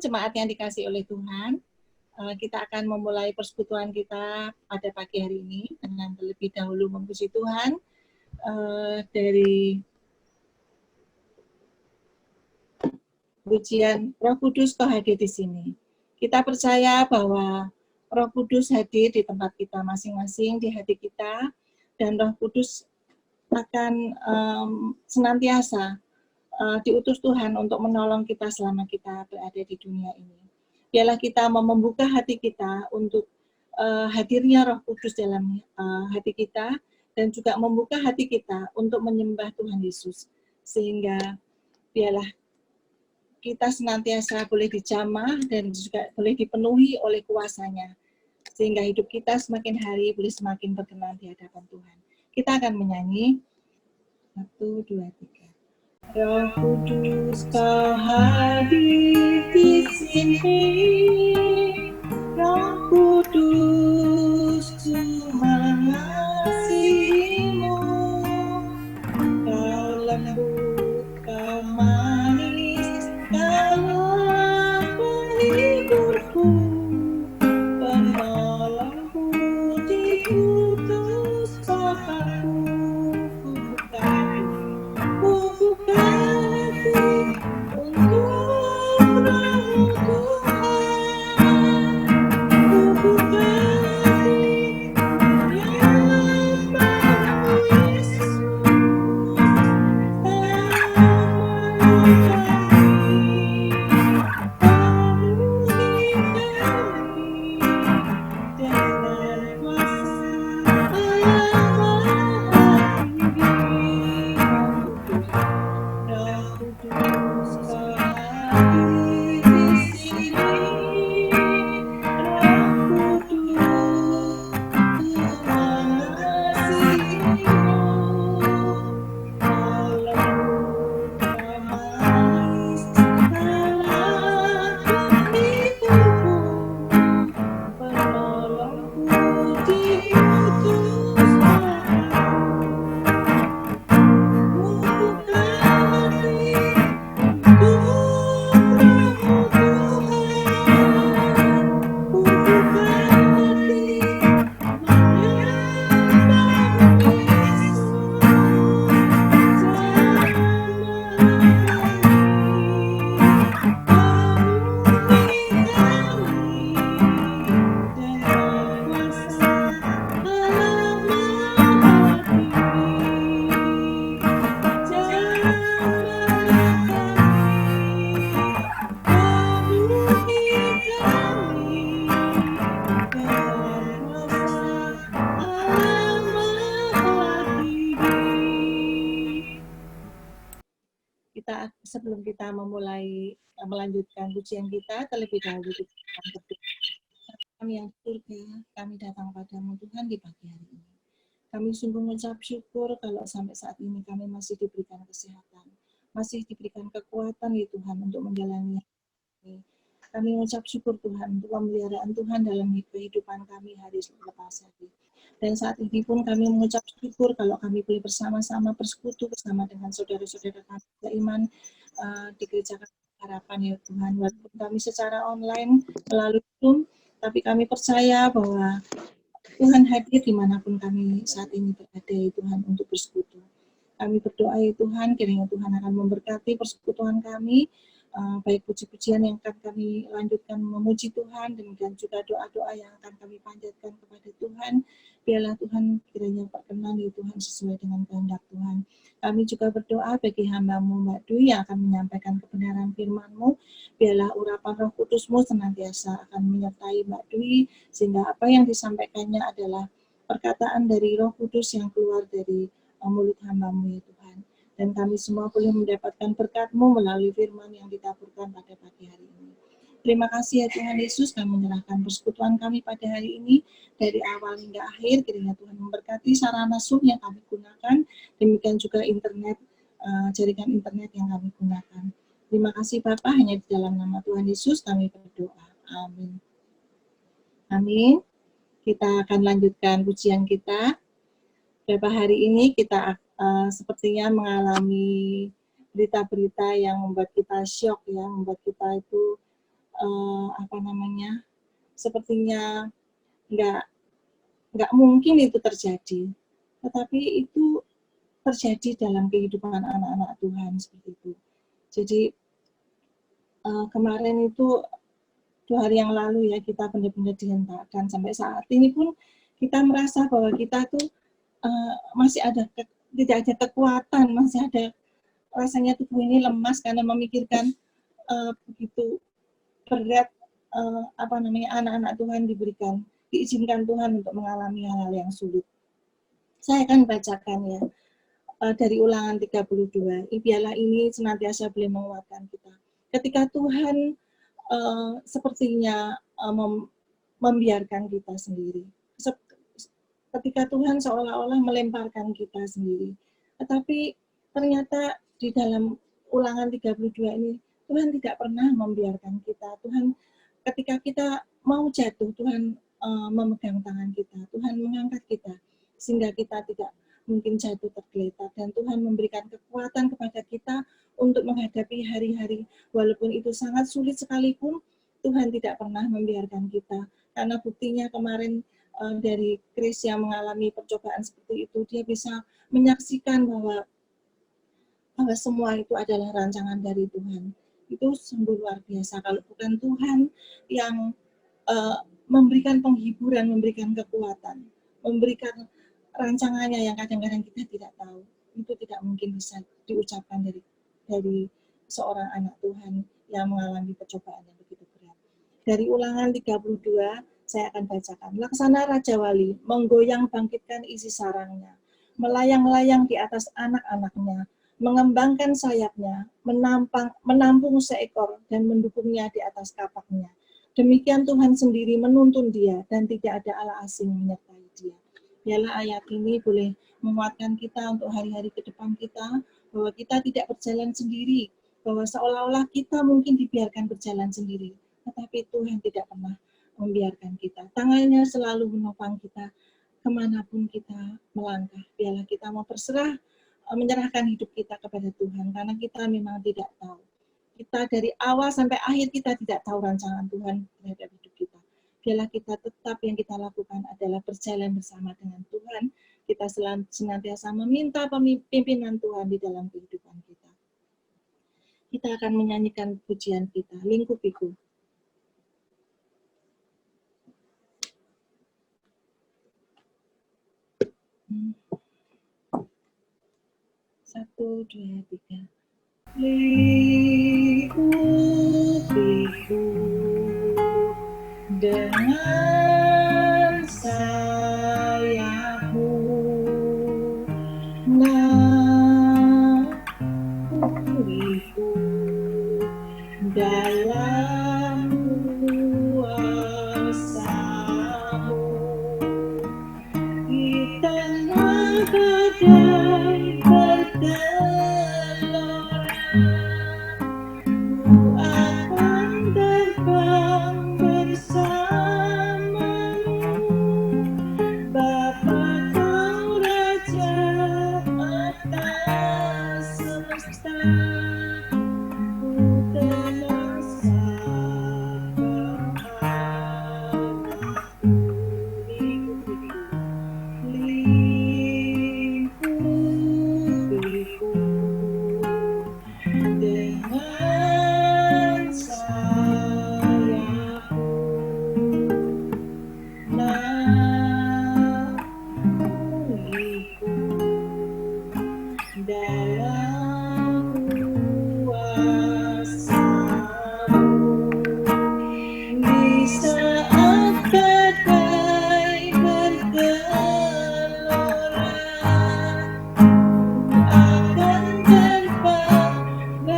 jemaat yang dikasihi oleh Tuhan, kita akan memulai persekutuan kita pada pagi hari ini dengan terlebih dahulu memuji Tuhan dari pujian Roh Kudus kau hadir di sini. Kita percaya bahwa Roh Kudus hadir di tempat kita masing-masing, di hati kita, dan Roh Kudus akan senantiasa diutus Tuhan untuk menolong kita selama kita berada di dunia ini. Biarlah kita mau membuka hati kita untuk hadirnya Roh Kudus dalam hati kita, dan juga membuka hati kita untuk menyembah Tuhan Yesus, sehingga biarlah kita senantiasa boleh dijamah dan juga boleh dipenuhi oleh kuasa-Nya, sehingga hidup kita semakin hari boleh semakin berkenan di hadapan Tuhan. Kita akan menyanyi 1, 2, 3. Roh Kudus kau hadir di sini, Roh Kudus ku mengasihimu, kau lembut, kau manis, kaulah penghiburku, penolongku diutus Bapa-Ku. Buka hati untuk Roh-Mu Tuhan, buka hati yang baru Yesus menolong kami, penuhi kami dengan kuasa Allah Maha Tinggi. Roh Kudus kau hadir di sini, Roh Kudus ku mengasihimu, kau lembut, kau manis, kaulah penghiburku, penolongku diutus Bapa-Ku. Buka hati untuk Roh-Mu Tuhan, buka hati menyembah Yesus, jamah kami, dengan kuasa Allah Maha Tinggi. Jamahlah kami, penuhi kami dengan kuasa Allah Maha Tinggi. Sebelum kita memulai melanjutkan pujian kita, terlebih dahulu kita akan berdoa. Kami yang surga, kami datang padamu Tuhan di pagi hari ini. Kami sungguh mengucap syukur kalau sampai saat ini kami masih diberikan kesehatan, masih diberikan kekuatan ya Tuhan untuk menjalani ini. Kami mengucap syukur Tuhan untuk pemeliharaan Tuhan dalam kehidupan kami hari lepas hari. Dan saat ini pun kami mengucap syukur kalau kami boleh bersama-sama bersekutu bersama dengan saudara-saudara kami seiman di gereja harapan ya Tuhan. Walaupun kami secara online melalui Zoom, tapi kami percaya bahwa Tuhan hadir dimanapun kami saat ini berada ya Tuhan untuk bersekutu. Kami berdoa ya Tuhan, kiranya Tuhan akan memberkati persekutuan kami, baik puji-pujian yang akan kami lanjutkan memuji Tuhan, demikian juga doa-doa yang akan kami panjatkan kepada Tuhan. Biarlah Tuhan kiranya berkenan ya Tuhan sesuai dengan kehendak Tuhan. Kami juga berdoa bagi hamba-Mu Mbak Dwi yang akan menyampaikan kebenaran firman-Mu. Biarlah urapan Roh Kudus-Mu senantiasa akan menyertai Mbak Dwi, sehingga apa yang disampaikannya adalah perkataan dari Roh Kudus yang keluar dari mulut hamba-Mu ya Tuhan. Dan kami semua boleh mendapatkan berkat-Mu melalui firman yang ditaburkan pada pagi hari ini. Terima kasih ya Tuhan Yesus, kami menyerahkan persekutuan kami pada hari ini, dari awal hingga akhir, kiranya Tuhan memberkati sarana Zoom yang kami gunakan, demikian juga internet, jaringan internet yang kami gunakan. Terima kasih Bapa, hanya di dalam nama Tuhan Yesus kami berdoa. Amin. Amin. Kita akan lanjutkan pujian kita. Beberapa hari ini kita sepertinya mengalami berita-berita yang membuat kita syok ya, membuat kita itu sepertinya nggak mungkin itu terjadi, tetapi itu terjadi dalam kehidupan anak-anak Tuhan seperti itu. Jadi kemarin itu 2 hari yang lalu ya, kita benar-benar dihentakkan. Sampai saat ini pun kita merasa bahwa kita tuh masih tidak ada kekuatan, masih ada rasanya tubuh ini lemas karena memikirkan begitu berat anak-anak Tuhan diizinkan Tuhan untuk mengalami hal-hal yang sulit. Saya akan bacakan ya dari Ulangan 32. Biarlah ini senantiasa boleh menguatkan kita. Ketika Tuhan sepertinya membiarkan kita sendiri. Ketika Tuhan seolah-olah melemparkan kita sendiri. Tetapi ternyata di dalam Ulangan 32 ini, Tuhan tidak pernah membiarkan kita. Tuhan, ketika kita mau jatuh, Tuhan memegang tangan kita. Tuhan mengangkat kita, sehingga kita tidak mungkin jatuh tergeletak. Dan Tuhan memberikan kekuatan kepada kita untuk menghadapi hari-hari, walaupun itu sangat sulit sekalipun, Tuhan tidak pernah membiarkan kita. Karena buktinya kemarin dari Chris yang mengalami percobaan seperti itu, dia bisa menyaksikan bahwa semua itu adalah rancangan dari Tuhan. Itu sungguh luar biasa. Kalau bukan Tuhan yang memberikan penghiburan, memberikan kekuatan, memberikan rancangannya yang kadang-kadang kita tidak tahu, itu tidak mungkin bisa diucapkan dari seorang anak Tuhan yang mengalami percobaan yang begitu berat. Dari Ulangan 32, saya akan bacakan. Laksana Raja Wali menggoyang bangkitkan isi sarangnya, melayang-layang di atas anak-anaknya, mengembangkan sayapnya, menampung seekor dan mendukungnya di atas kapaknya. Demikian Tuhan sendiri menuntun dia dan tidak ada Allah asing menyertai dia. Biarlah ayat ini boleh menguatkan kita untuk hari-hari ke depan kita, bahwa kita tidak berjalan sendiri, bahwa seolah-olah kita mungkin dibiarkan berjalan sendiri, tetapi Tuhan tidak pernah membiarkan kita. Tangannya selalu menopang kita kemanapun kita melangkah. Biarlah kita mau berserah, menyerahkan hidup kita kepada Tuhan, karena kita memang tidak tahu. Kita dari awal sampai akhir kita tidak tahu rancangan Tuhan terhadap hidup kita. Biarlah kita tetap yang kita lakukan adalah berjalan bersama dengan Tuhan. Kita senantiasa meminta pimpinan Tuhan di dalam kehidupan kita. Kita akan menyanyikan pujian kita, Lingkupiku. 1, 2, 3. Lingkupiku dengan sayapmu, naungiku dalam kuasa-Mu, di tengah badai bergelora, ku akan terbang bersama-Mu, Bapa Kau Raja atas semesta, ku tenang sapa anakku. Lingkupiku dengan sayapmu, naungiku dalam kuasa-Mu, di saat badai bergelora, akan terbang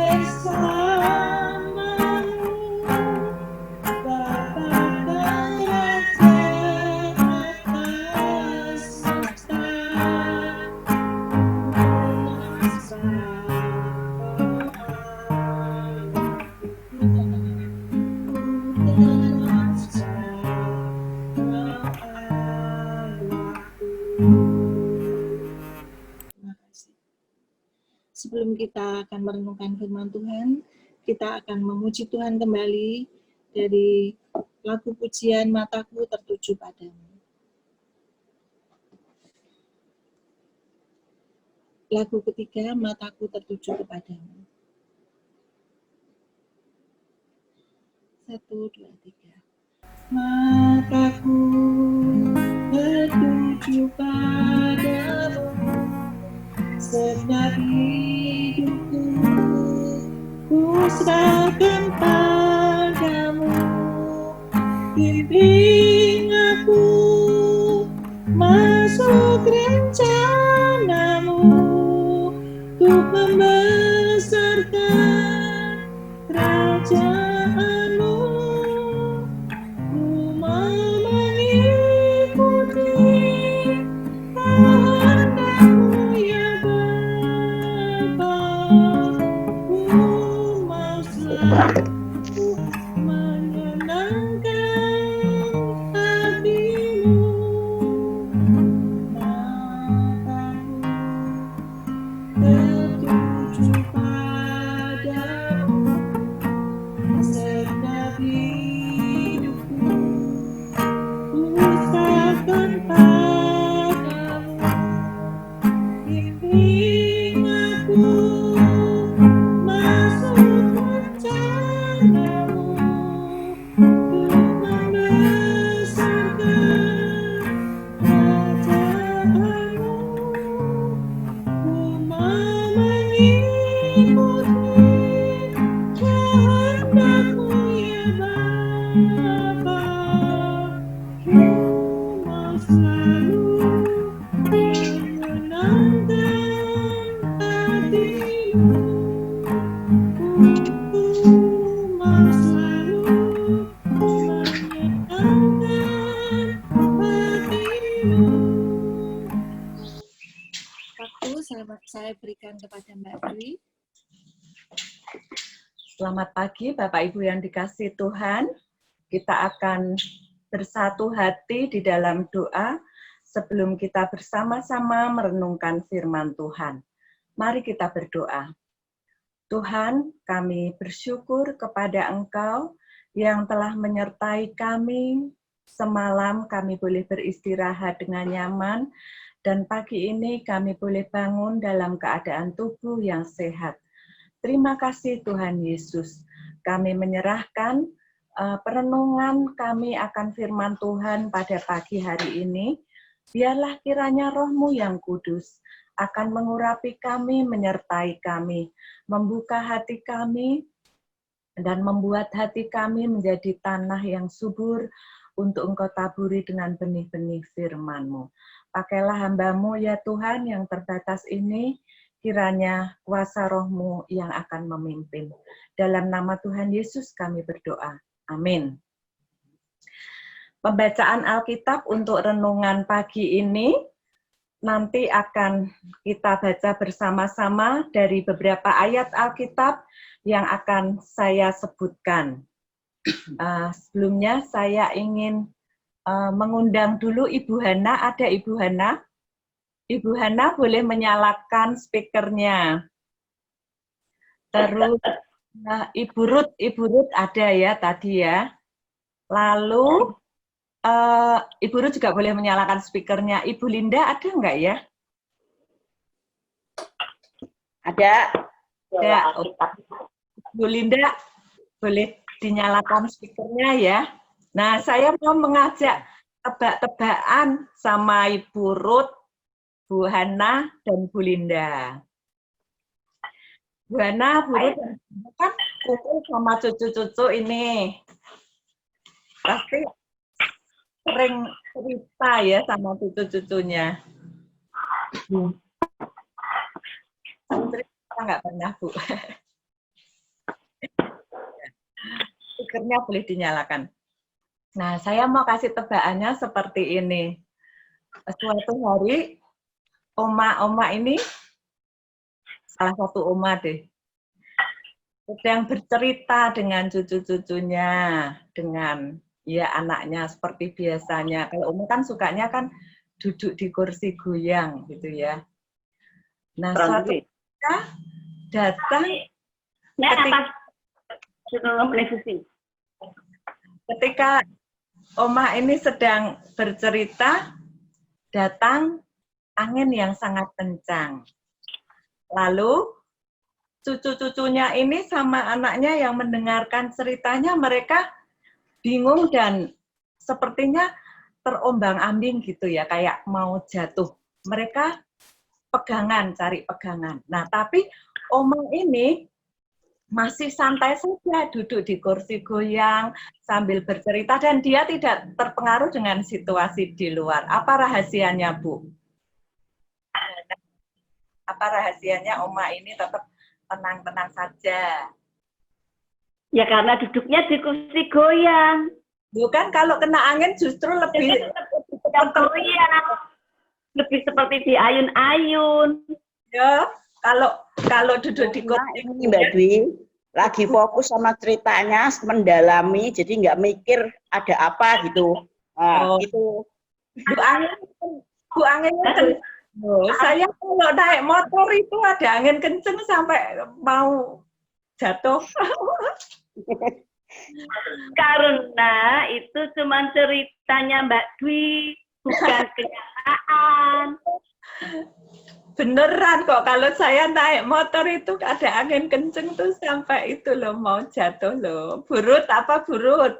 bersama-Mu, Bapa Kau Raja atas semesta, tenang sapa anakku, tenang sapa anakku. Terima kasih. Sebelum kita akan merenungkan firman Tuhan, kita akan memuji Tuhan kembali dari lagu pujian Mataku Tertuju Padamu. Lagu ketiga, Mataku Tertuju Kepadamu. 1, 2, 3. Mataku tertuju padamu, segenap hidupku ku serahkan padamu. Bimbing aku masuk rencanamu, untuk membesarkan kerajaanmu. Ku mau mengikuti kehendak-Mu ya Bapa. Ku mau selalu menyenangkan hati-Mu. Mataku tertuju padamu, segenap hidupku ku serahkan padamu. Bimbing aku masuk rencana-Mu, untuk membesarkan kerajaan-Mu. Ku mau mengikuti kehendak-Mu ya Bapa. Ku mau selalu menyenangkan hati-Mu. Ku mau selalu menyenangkan hati-Mu. Waktu saya berikan kepada Mbak Dwi. Selamat pagi Bapak Ibu yang dikasihi Tuhan. Kita akan bersatu hati di dalam doa sebelum kita bersama-sama merenungkan firman Tuhan. Mari kita berdoa. Tuhan, kami bersyukur kepada Engkau yang telah menyertai kami. Semalam kami boleh beristirahat dengan nyaman, dan pagi ini kami boleh bangun dalam keadaan tubuh yang sehat. Terima kasih Tuhan Yesus. Kami menyerahkan perenungan kami akan firman Tuhan pada pagi hari ini. Biarlah kiranya Roh-Mu yang kudus akan mengurapi kami, menyertai kami, membuka hati kami, dan membuat hati kami menjadi tanah yang subur untuk Engkau taburi dengan benih-benih firman-Mu. Pakailah hamba-Mu ya Tuhan yang terbatas ini, kiranya kuasa Roh-Mu yang akan memimpin. Dalam nama Tuhan Yesus kami berdoa. Amin. Pembacaan Alkitab untuk renungan pagi ini nanti akan kita baca bersama-sama dari beberapa ayat Alkitab yang akan saya sebutkan. Sebelumnya saya ingin mengundang dulu Ibu Hana. Ada Ibu Hana? Ibu Hana boleh menyalakan speakernya. Terus Ibu Ruth ada ya tadi ya. Lalu Ibu Ruth juga boleh menyalakan speakernya. Ibu Linda ada nggak ya? Ada. Ada. Ibu Linda boleh dinyalakan speakernya ya. Nah, saya mau mengajak tebak-tebakan sama Ibu Ruth, Bu Hana, dan Bu Linda. Bu Hana, Bu Ruth, kan kumpul sama cucu-cucu ini. Pasti sering cerita ya sama cucu-cucunya. Cerita nggak pernah, Bu. Speakernya boleh dinyalakan. Nah, saya mau kasih tebakannya seperti ini. Suatu hari, oma ini, salah satu oma deh, sedang bercerita dengan cucu-cucunya, dengan ya anaknya seperti biasanya. Kalau oma kan sukanya kan duduk di kursi goyang gitu ya. Nah, suatu ketika datang ketika ketika Oma ini sedang bercerita, datang angin yang sangat kencang. Lalu cucu-cucunya ini sama anaknya yang mendengarkan ceritanya, mereka bingung dan sepertinya terombang-ambing gitu ya, kayak mau jatuh. Mereka pegangan, cari pegangan. Nah, tapi Oma ini masih santai saja, duduk di kursi goyang sambil bercerita dan dia tidak terpengaruh dengan situasi di luar. Apa rahasianya, Bu? Apa rahasianya Oma ini tetap tenang-tenang saja? Ya karena duduknya di kursi goyang. Bukan, kalau kena angin justru lebih goyang. Lebih seperti di ayun-ayun. ya. Kalau duduk di kursi ini Mbak Dwi lagi fokus sama ceritanya, mendalami, jadi nggak mikir ada apa gitu. Nah, itu. Bu anginnya kenceng. Saya kalau naik motor itu ada angin kenceng sampai mau jatuh. Karena itu cuma ceritanya Mbak Dwi, bukan kenyataan. Beneran kok, kalau saya naik motor itu ada angin kenceng tuh sampai itu loh mau jatuh loh. Burut apa burut?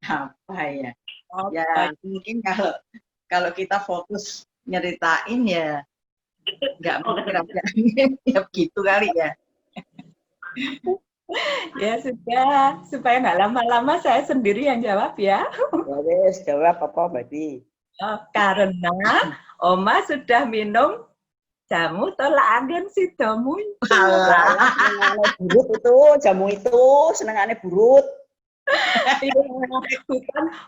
Apa ya? Ya mungkin kalau kita fokus nyeritain ya nggak mikir ada angin, ya begitu kali ya. Ya sudah, supaya nggak lama-lama saya sendiri yang jawab ya. Ya wes, jawab apa Mbak Dwi? Karena Oma sudah minum jamu tolak angin si domu. Senengannya burut itu, jamu itu senengannya burut.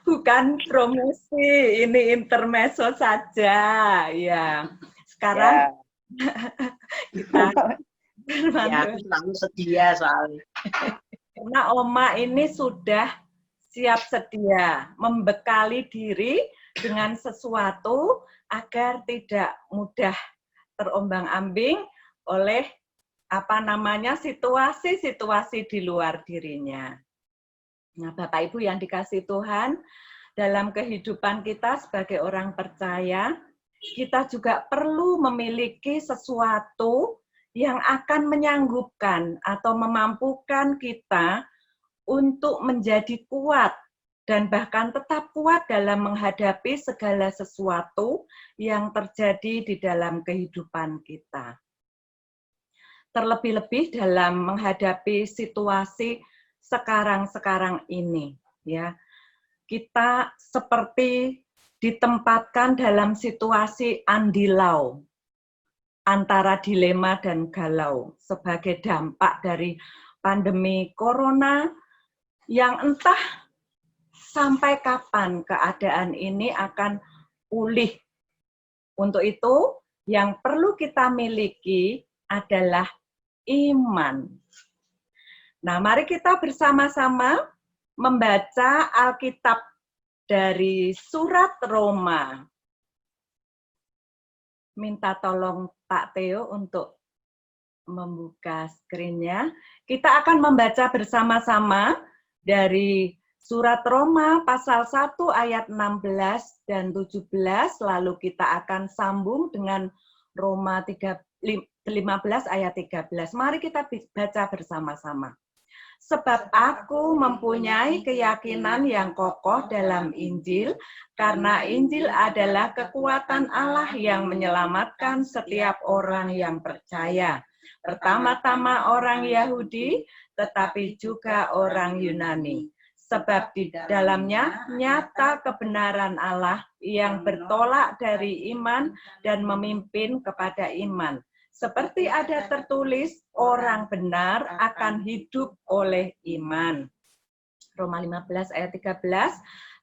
bukan promosi, ini intermezzo saja ya. Sekarang kita Ya, aku selalu sedia soalnya. karena Oma ini sudah siap sedia membekali diri dengan sesuatu agar tidak mudah terombang-ambing oleh situasi-situasi di luar dirinya. Nah, Bapak Ibu yang dikasihi Tuhan, dalam kehidupan kita sebagai orang percaya, kita juga perlu memiliki sesuatu yang akan menyanggupkan atau memampukan kita untuk menjadi kuat dan bahkan tetap kuat dalam menghadapi segala sesuatu yang terjadi di dalam kehidupan kita. Terlebih-lebih dalam menghadapi situasi sekarang ini, ya. Kita seperti ditempatkan dalam situasi andilau antara dilema dan galau sebagai dampak dari pandemi corona yang entah sampai kapan keadaan ini akan pulih. Untuk itu, yang perlu kita miliki adalah iman. Nah, mari kita bersama-sama membaca Alkitab dari surat Roma. Minta tolong Pak Theo untuk membuka skrinnya. Kita akan membaca bersama-sama dari surat Roma pasal 1 ayat 16 dan 17, lalu kita akan sambung dengan Roma 15 ayat 13. Mari kita baca bersama-sama. Sebab aku mempunyai keyakinan yang kokoh dalam Injil, karena Injil adalah kekuatan Allah yang menyelamatkan setiap orang yang percaya. Pertama-tama orang Yahudi, tetapi juga orang Yunani. Sebab di dalamnya nyata kebenaran Allah yang bertolak dari iman dan memimpin kepada iman. Seperti ada tertulis, orang benar akan hidup oleh iman. Roma 15 ayat 13,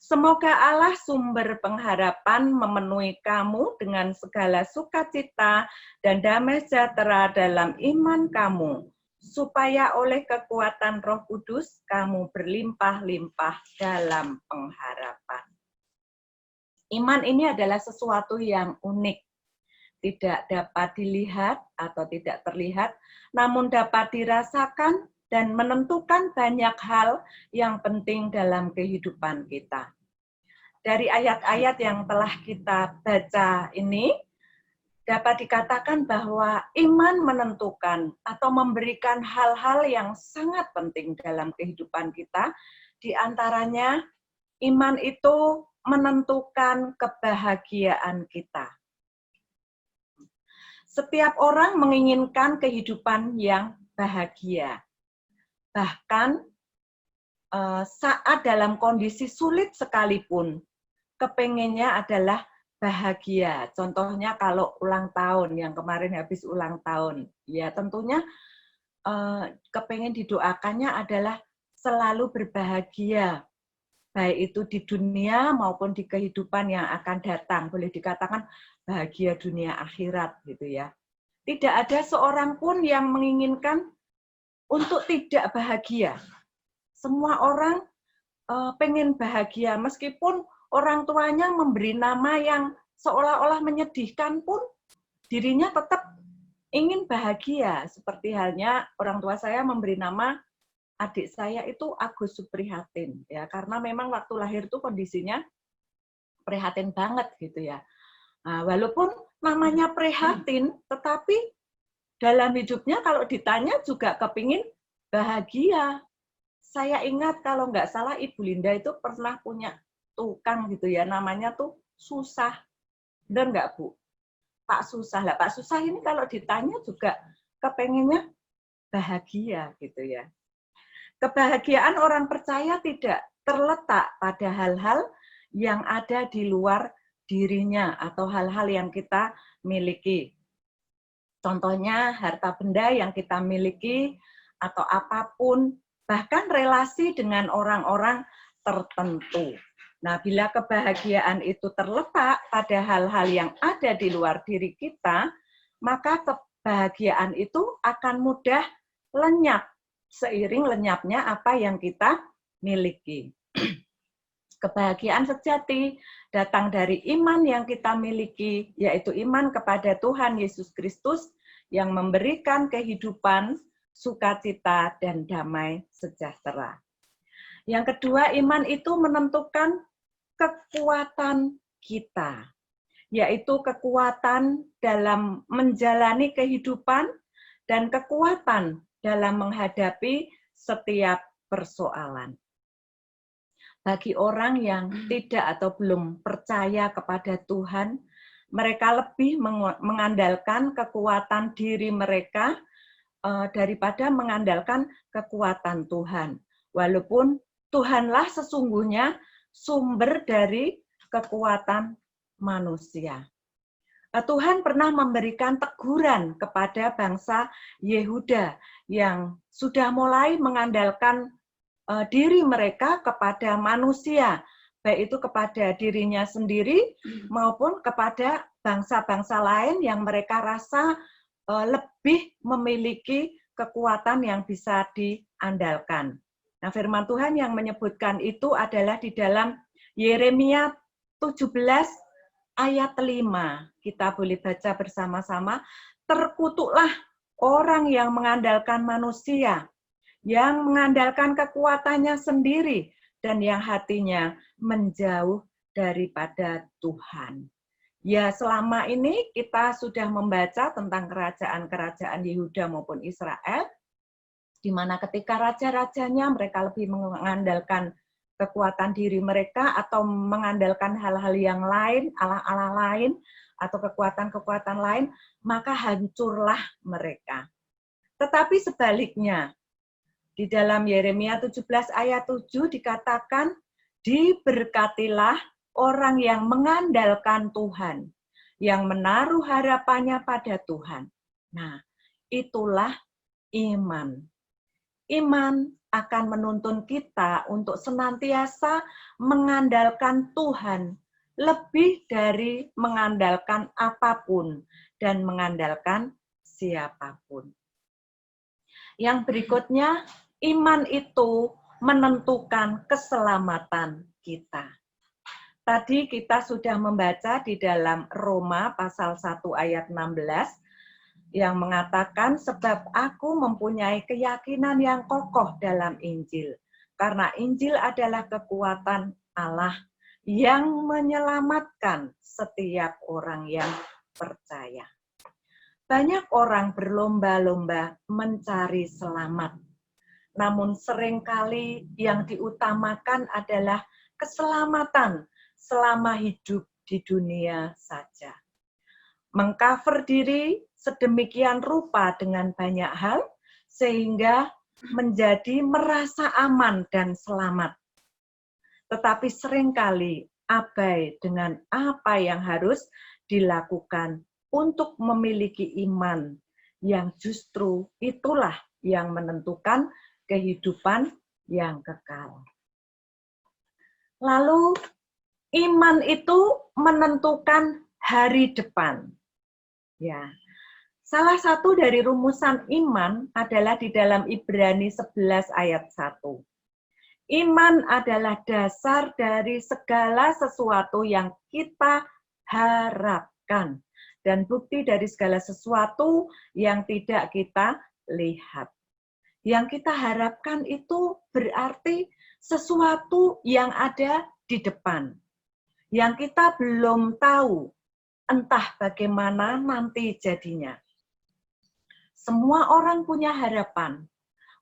semoga Allah sumber pengharapan memenuhi kamu dengan segala sukacita dan damai sejahtera dalam iman kamu, supaya oleh kekuatan Roh Kudus kamu berlimpah-limpah dalam pengharapan. Iman ini adalah sesuatu yang unik. Tidak dapat dilihat atau tidak terlihat, namun dapat dirasakan dan menentukan banyak hal yang penting dalam kehidupan kita. Dari ayat-ayat yang telah kita baca ini, dapat dikatakan bahwa iman menentukan atau memberikan hal-hal yang sangat penting dalam kehidupan kita. Di antaranya, iman itu menentukan kebahagiaan kita. Setiap orang menginginkan kehidupan yang bahagia. Bahkan saat dalam kondisi sulit sekalipun, kepengennya adalah bahagia. Contohnya kalau ulang tahun, yang kemarin habis ulang tahun, ya tentunya kepengen didoakannya adalah selalu berbahagia, baik itu di dunia maupun di kehidupan yang akan datang. Boleh dikatakan bahagia dunia akhirat gitu ya. Tidak ada seorang pun yang menginginkan untuk tidak bahagia. Semua orang pengen bahagia, meskipun orang tuanya memberi nama yang seolah-olah menyedihkan pun, dirinya tetap ingin bahagia. Seperti halnya orang tua saya memberi nama adik saya itu Agus Suprihatin, ya, karena memang waktu lahir itu kondisinya prihatin banget gitu ya. Nah, walaupun namanya prihatin, tetapi dalam hidupnya kalau ditanya juga kepingin bahagia. Saya ingat kalau nggak salah Ibu Linda itu pernah punya tukang gitu ya, namanya tuh Susah. Benar nggak Bu? Pak Susah. Lah Pak Susah ini kalau ditanya juga kepengennya bahagia gitu ya. Kebahagiaan orang percaya tidak terletak pada hal-hal yang ada di luar dirinya atau hal-hal yang kita miliki. Contohnya harta benda yang kita miliki atau apapun, bahkan relasi dengan orang-orang tertentu. Nah, bila kebahagiaan itu terletak pada hal-hal yang ada di luar diri kita, maka kebahagiaan itu akan mudah lenyap seiring lenyapnya apa yang kita miliki. Kebahagiaan sejati datang dari iman yang kita miliki, yaitu iman kepada Tuhan Yesus Kristus yang memberikan kehidupan, sukacita, dan damai sejahtera. Yang kedua, iman itu menentukan kekuatan kita, yaitu kekuatan dalam menjalani kehidupan dan kekuatan dalam menghadapi setiap persoalan. Bagi orang yang tidak atau belum percaya kepada Tuhan, mereka lebih mengandalkan kekuatan diri mereka daripada mengandalkan kekuatan Tuhan. Walaupun Tuhanlah sesungguhnya sumber dari kekuatan manusia. Tuhan pernah memberikan teguran kepada bangsa Yehuda yang sudah mulai mengandalkan diri mereka kepada manusia, baik itu kepada dirinya sendiri maupun kepada bangsa-bangsa lain yang mereka rasa lebih memiliki kekuatan yang bisa diandalkan. Nah, firman Tuhan yang menyebutkan itu adalah di dalam Yeremia 17 ayat 5. Kita boleh baca bersama-sama. Terkutuklah orang yang mengandalkan manusia, yang mengandalkan kekuatannya sendiri, dan yang hatinya menjauh daripada Tuhan. Ya, selama ini kita sudah membaca tentang kerajaan-kerajaan Yehuda maupun Israel, di mana ketika raja-rajanya mereka lebih mengandalkan kekuatan diri mereka atau mengandalkan hal-hal yang lain, Allah-Allah lain, atau kekuatan-kekuatan lain, maka hancurlah mereka. Tetapi sebaliknya, di dalam Yeremia 17 ayat 7 dikatakan, diberkatilah orang yang mengandalkan Tuhan, yang menaruh harapannya pada Tuhan. Nah, itulah iman. Iman akan menuntun kita untuk senantiasa mengandalkan Tuhan, lebih dari mengandalkan apapun dan mengandalkan siapapun. Yang berikutnya, iman itu menentukan keselamatan kita. Tadi kita sudah membaca di dalam Roma pasal 1 ayat 16, yang mengatakan, sebab aku mempunyai keyakinan yang kokoh dalam Injil. Karena Injil adalah kekuatan Allah yang menyelamatkan setiap orang yang percaya. Banyak orang berlomba-lomba mencari selamat. Namun seringkali yang diutamakan adalah keselamatan selama hidup di dunia saja. Mengcover diri sedemikian rupa dengan banyak hal, sehingga menjadi merasa aman dan selamat. Tetapi seringkali abai dengan apa yang harus dilakukan untuk memiliki iman, yang justru itulah yang menentukan kehidupan yang kekal. Lalu, iman itu menentukan hari depan. Ya, salah satu dari rumusan iman adalah di dalam Ibrani 11 ayat 1. Iman adalah dasar dari segala sesuatu yang kita harapkan dan bukti dari segala sesuatu yang tidak kita lihat. Yang kita harapkan itu berarti sesuatu yang ada di depan, yang kita belum tahu entah bagaimana nanti jadinya. Semua orang punya harapan,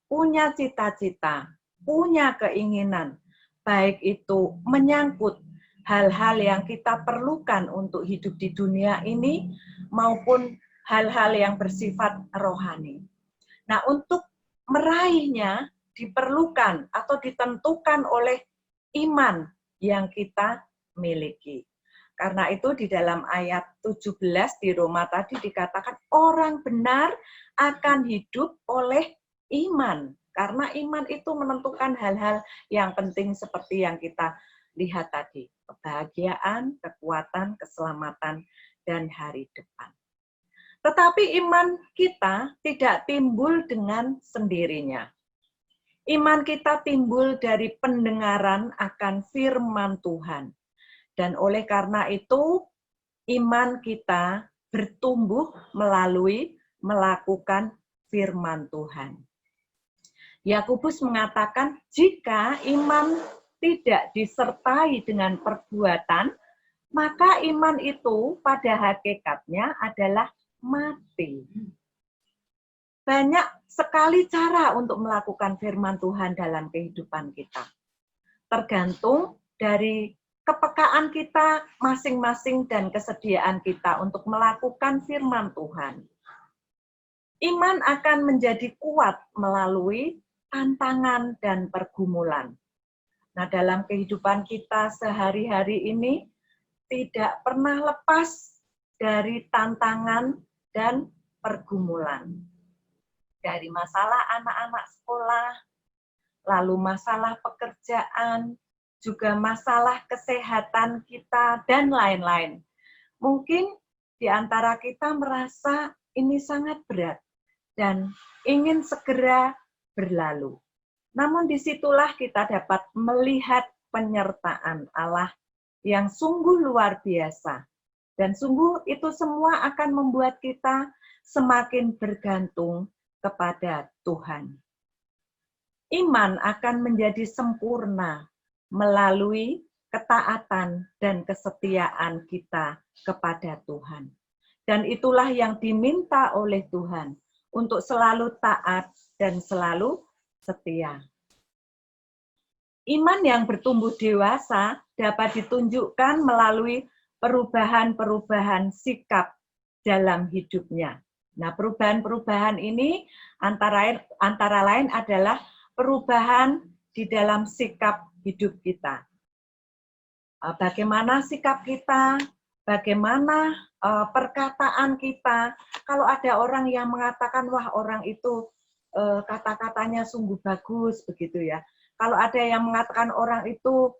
punya cita-cita, punya keinginan, baik itu menyangkut hal-hal yang kita perlukan untuk hidup di dunia ini, maupun hal-hal yang bersifat rohani. Nah, untuk meraihnya diperlukan atau ditentukan oleh iman yang kita miliki. Karena itu di dalam ayat 17 di Roma tadi dikatakan orang benar akan hidup oleh iman. Karena iman itu menentukan hal-hal yang penting seperti yang kita lihat tadi. Kebahagiaan, kekuatan, keselamatan, dan hari depan. Tetapi iman kita tidak timbul dengan sendirinya. Iman kita timbul dari pendengaran akan firman Tuhan. Dan oleh karena itu, iman kita bertumbuh melalui melakukan firman Tuhan. Yakobus mengatakan, jika iman tidak disertai dengan perbuatan, maka iman itu pada hakikatnya adalah mati. Banyak sekali cara untuk melakukan firman Tuhan dalam kehidupan kita. Tergantung dari kepekaan kita masing-masing dan kesediaan kita untuk melakukan firman Tuhan. Iman akan menjadi kuat melalui tantangan dan pergumulan. Nah, dalam kehidupan kita sehari-hari ini tidak pernah lepas dari tantangan dan pergumulan. Dari masalah anak-anak sekolah, lalu masalah pekerjaan, juga masalah kesehatan kita, dan lain-lain. Mungkin di antara kita merasa ini sangat berat dan ingin segera berlalu. Namun disitulah kita dapat melihat penyertaan Allah yang sungguh luar biasa. Dan sungguh itu semua akan membuat kita semakin bergantung kepada Tuhan. Iman akan menjadi sempurna melalui ketaatan dan kesetiaan kita kepada Tuhan. Dan itulah yang diminta oleh Tuhan, untuk selalu taat dan selalu setia. Iman yang bertumbuh dewasa dapat ditunjukkan melalui perubahan-perubahan sikap dalam hidupnya. Nah, perubahan-perubahan ini antara lain adalah perubahan di dalam sikap hidup kita. Bagaimana sikap kita, bagaimana perkataan kita. Kalau ada orang yang mengatakan, wah orang itu kata-katanya sungguh bagus, begitu ya. Kalau ada yang mengatakan orang itu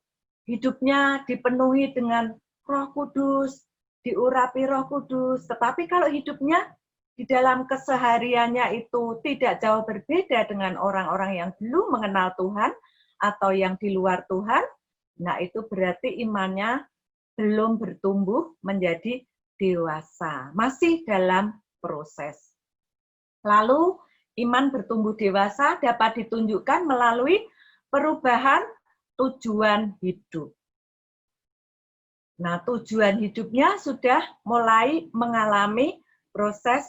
hidupnya dipenuhi dengan Roh Kudus, diurapi Roh Kudus, tetapi kalau hidupnya di dalam kesehariannya itu tidak jauh berbeda dengan orang-orang yang belum mengenal Tuhan atau yang di luar Tuhan, nah itu berarti imannya belum bertumbuh menjadi dewasa, masih dalam proses. Lalu iman bertumbuh dewasa dapat ditunjukkan melalui perubahan tujuan hidup. Nah, tujuan hidupnya sudah mulai mengalami proses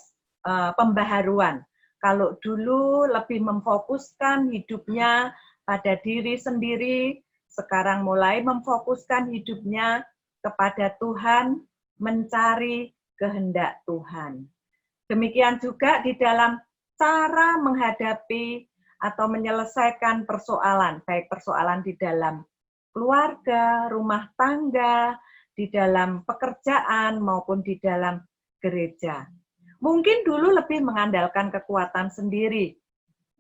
pembaharuan. Kalau dulu lebih memfokuskan hidupnya pada diri sendiri, sekarang mulai memfokuskan hidupnya kepada Tuhan, mencari kehendak Tuhan. Demikian juga di dalam cara menghadapi atau menyelesaikan persoalan, baik persoalan di dalam keluarga, rumah tangga, di dalam pekerjaan maupun di dalam gereja. Mungkin dulu lebih mengandalkan kekuatan sendiri,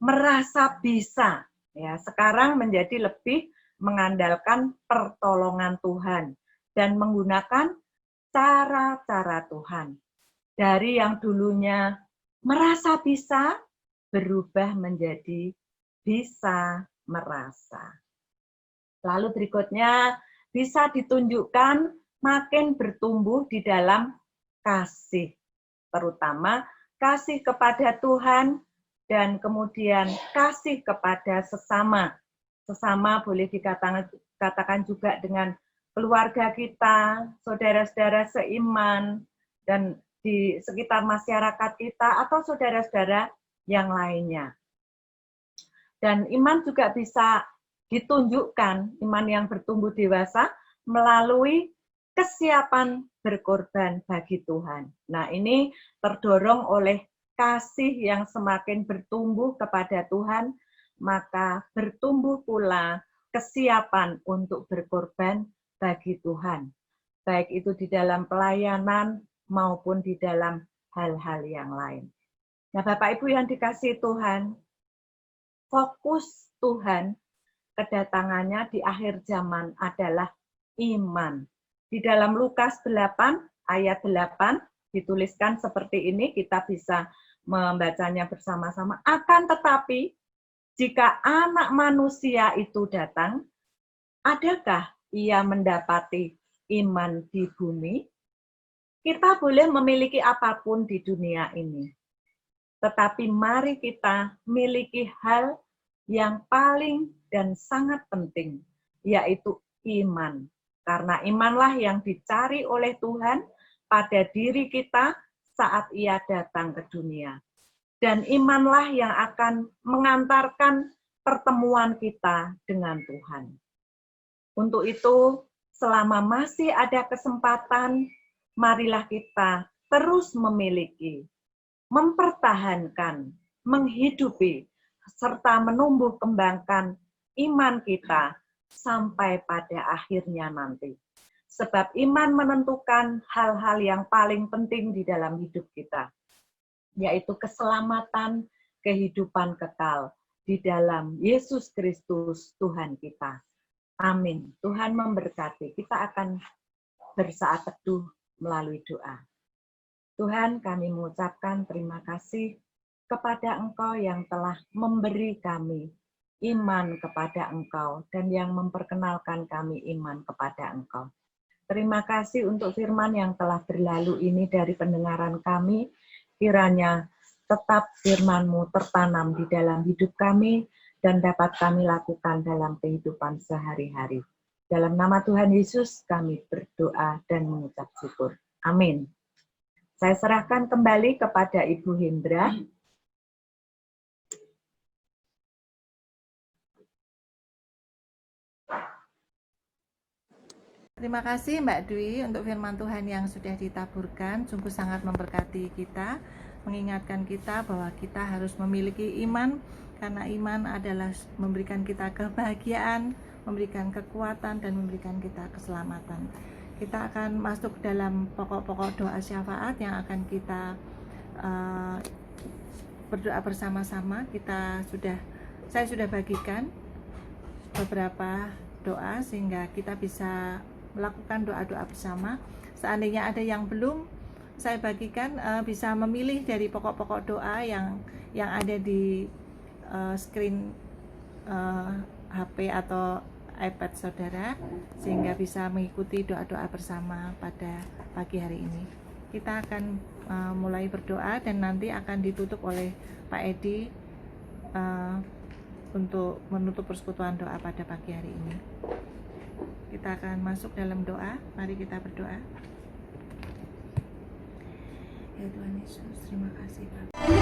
merasa bisa. Ya, sekarang menjadi lebih mengandalkan pertolongan Tuhan dan menggunakan cara-cara Tuhan. Dari yang dulunya merasa bisa, berubah menjadi bisa merasa. Lalu berikutnya, bisa ditunjukkan makin bertumbuh di dalam kasih, terutama kasih kepada Tuhan dan kemudian kasih kepada sesama. Sesama boleh dikatakan juga dengan keluarga kita, saudara-saudara seiman, dan di sekitar masyarakat kita atau saudara-saudara yang lainnya. Dan iman juga bisa ditunjukkan, iman yang bertumbuh dewasa, melalui kesiapan berkorban bagi Tuhan. Nah, ini terdorong oleh kasih yang semakin bertumbuh kepada Tuhan, maka bertumbuh pula kesiapan untuk berkorban bagi Tuhan. Baik itu di dalam pelayanan maupun di dalam hal-hal yang lain. Nah, Bapak Ibu yang dikasihi Tuhan, fokus Tuhan kedatangannya di akhir zaman adalah iman. Di dalam Lukas 8 ayat 8 dituliskan seperti ini, kita bisa membacanya bersama-sama. Akan tetapi jika Anak Manusia itu datang, adakah ia mendapati iman di bumi? Kita boleh memiliki apapun di dunia ini, tetapi mari kita miliki hal yang paling dan sangat penting, yaitu iman. Karena imanlah yang dicari oleh Tuhan pada diri kita saat Ia datang ke dunia. Dan imanlah yang akan mengantarkan pertemuan kita dengan Tuhan. Untuk itu, selama masih ada kesempatan, marilah kita terus memiliki, mempertahankan, menghidupi, serta menumbuh kembangkan iman kita sampai pada akhirnya nanti. Sebab iman menentukan hal-hal yang paling penting di dalam hidup kita, yaitu keselamatan, kehidupan kekal di dalam Yesus Kristus Tuhan kita. Amin. Tuhan memberkati. Kita akan bersaat teduh melalui doa. Tuhan, kami mengucapkan terima kasih kepada Engkau yang telah memberi kami iman kepada Engkau dan yang memperkenalkan kami iman kepada Engkau. Terima kasih untuk firman yang telah berlalu ini dari pendengaran kami. Kiranya tetap firman-Mu tertanam di dalam hidup kami dan dapat kami lakukan dalam kehidupan sehari-hari. Dalam nama Tuhan Yesus kami berdoa dan mengucap syukur. Amin. Saya serahkan kembali kepada Ibu Hendra. Terima kasih Mbak Dwi untuk firman Tuhan yang sudah ditaburkan, sungguh sangat memberkati kita, mengingatkan kita bahwa kita harus memiliki iman, karena iman adalah memberikan kita kebahagiaan, memberikan kekuatan, dan memberikan kita keselamatan. Kita akan masuk dalam pokok-pokok doa syafaat yang akan kita berdoa bersama-sama. Saya sudah bagikan beberapa doa sehingga kita bisa melakukan doa-doa bersama. Seandainya ada yang belum saya bagikan, bisa memilih dari pokok-pokok doa yang ada di screen HP atau iPad saudara, sehingga bisa mengikuti doa-doa bersama pada pagi hari ini. Kita akan mulai berdoa dan nanti akan ditutup oleh Pak Edi untuk menutup persekutuan doa pada pagi hari ini. Kita akan masuk dalam doa. Mari kita berdoa. Ya Tuhan Yesus, terima kasih Bapak.